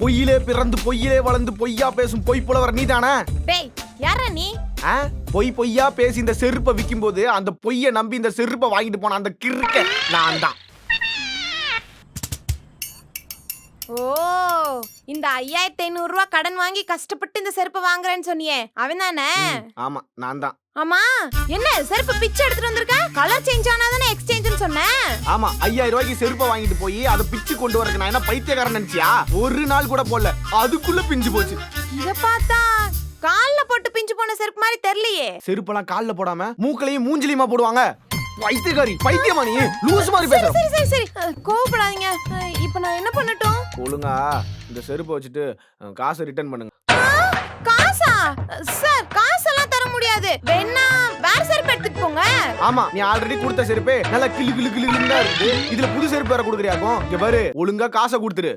பொய்யிலே பிறந்து பொய்யிலே வளர்ந்து பொய்யா பேசும் பொய் புலவர் நீதானே? டேய் யாரா நீ? பொய்யா பேசி இந்த செருப்பை விற்கும் போது அந்த பொய்யை நம்பி இந்த செருப்பை வாங்கிட்டு போன அந்த கிறுக்க நான் தான். ஓ, இந்த 5500 ரூபாய் கடன் வாங்கி கஷ்டப்பட்டு இந்த செருப்பு வாங்குறேன்னு சொன்னியே அவன் தானே? ஆமா நான் தான். ஆமா, என்ன செருப்பு பிச்சை எடுத்துட்டு வந்திருக்க? கலர் சேஞ்ச் ஆனாதானே எக்ஸ்சேஞ்ச்னு சொன்னேன். ஆமா, 5000 ரூபாய்க்கு செருப்பை வாங்கிட்டு போய் அதை பிச்சு கொண்டு வரக்கு நான் என்ன பைத்தியக்காரன் நினைச்சியா? ஒரு நாள் கூட போடல, அதுக்குள்ள பிஞ்சு போச்சு. இத பார்த்தா கால்ல போட்டு பிஞ்சு போன செருப்பு மாதிரி தெரியலையே. செருப்பெல்லாம் கால்ல போடாம மூக்களையும் மூஞ்சிலியுமா போடுவாங்க? பைத்தியக்காரி, பைத்தியமா நீ? லூஸ் மாதிரி பேசுற. சரி சரி சரி, கோவப்படாதீங்க. இப்போ நான் என்ன பண்ணட்டும்? ஒழுங்கா இந்த செருப்பை வச்சுட்டு காசை ரிட்டர்ன் பண்ணுங்க. காசா? சார், காசெல்லாம் தர முடியாது. வேணா வேற செருப்பு எடுத்துட்டு போங்க. ஆமா, நீ ஆல்ரெடி கொடுத்த செருப்பே நல்லா கிளு கிளு கிளுன்னு தான் இருக்கு. இதுல புது செருப்பு வேற கொடுக்குறியாக்கும். இங்க பாரு, ஒழுங்கா காசை கொடுத்துரு.